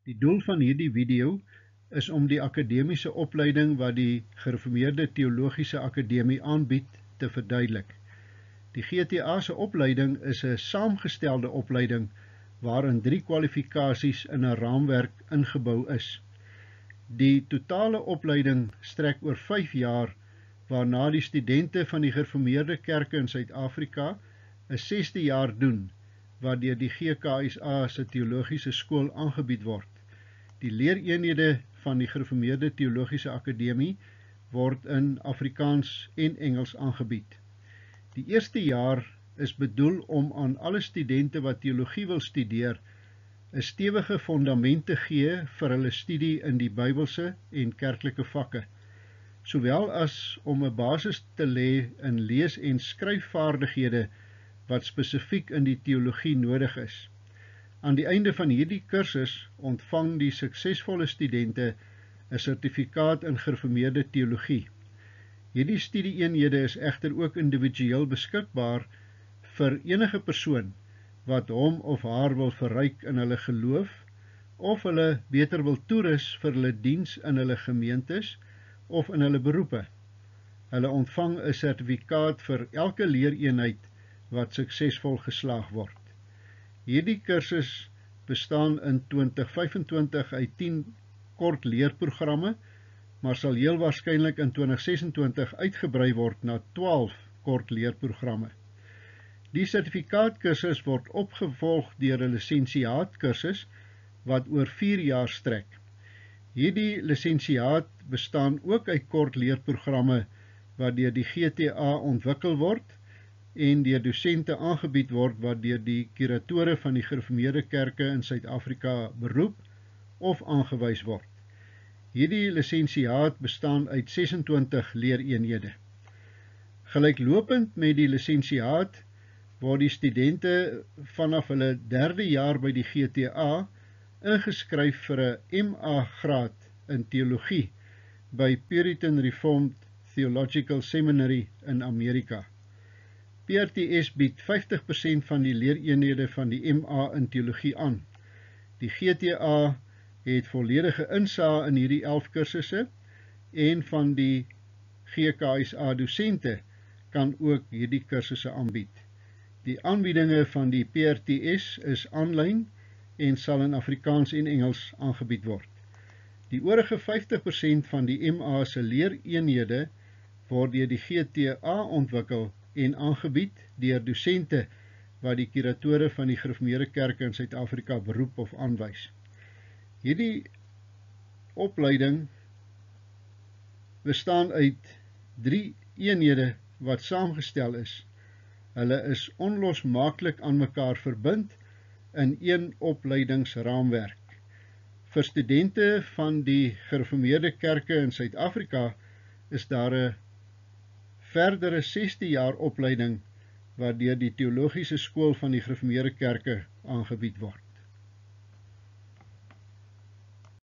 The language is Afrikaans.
Die doel van hierdie video is om die akademiese opleiding wat die Gereformeerde Theologiese Akademie aanbied te verduidelik. Die GTA se opleiding is 'n saamgestelde opleiding waarin 3 kwalifikasies in 'n raamwerk ingebou is. Die totale opleiding strek oor 5 jaar, waarna die studente van die Gereformeerde Kerke in Suid-Afrika 'n 6de jaar doen, wat deur die GKSA se teologiese skool aangebied word. Die leereenhede van die Gereformeerde Theologiese Akademie word in Afrikaans en Engels aangebied. Die eerste jaar is bedoel om aan alle studente wat teologie wil studeer 'n stewige fondament te gee vir hulle studie in die Bybelse en kerklike vakke, sowel as om 'n basis te lê in lees- en skryfvaardighede wat spesifiek in die teologie nodig is. Aan die einde van hierdie kursus ontvang die suksesvolle studente 'n sertifikaat in gereformeerde teologie. Hierdie studieeenhede is egter ook individueel beskikbaar vir enige persoon wat hom of haar wil verryk in hulle geloof, of hulle beter wil toerus vir hulle diens in hulle gemeentes of in hulle beroepe. Hulle ontvang 'n sertifikaat vir elke leereenheid wat suksesvol geslaag word. Hierdie kursus bestaan in 2025 uit 10 kort leerprogramme, maar sal heel waarskynlik in 2026 uitgebrei word na 12 kort leerprogramme. Die sertifikaatkursus word opgevolg deur 'n lisensiaatkursus wat oor 4 jaar strek. Hierdie lisensiaat bestaan ook uit kort leerprogramme wat deur die GTA ontwikkel word en deur dosente aangebied word wat deur die kuratore van die Gereformeerde Kerke in Suid-Afrika beroep of aangewys word. Hierdie lisensiaat bestaan uit 26 leereenhede. Gelyklopend met die lisensiaat word die studente vanaf hulle 3de jaar by die GTA ingeskryf vir 'n MA graad in teologie by Puritan Reformed Theological Seminary in Amerika. PRTS bied 50% van die leereenhede van die MA in teologie aan. Die GTA het volledige insaag in hierdie 11 kursusse en van die GKSA dosente kan ook hierdie kursusse aanbied. Die aanbiedinge van die PRTS is aanlyn en sal in Afrikaans en Engels aangebied word. Die oorige 50% van die MA se leereenhede word deur die GTA ontwikkel en aangebied deur dosente wat die kuratore van die Gereformeerde Kerke in Suid-Afrika beroep of aanwys. Hierdie opleiding bestaan uit 3 eenhede wat saamgestel is. Hulle is onlosmaaklik aan mekaar verbind in een opleidingsraamwerk. Vir studente van die Gereformeerde Kerke in Suid-Afrika is daar 'n verdere 6de jaar opleiding wat deur die Teologiese Skool van die Gereformeerde Kerke aangebied word.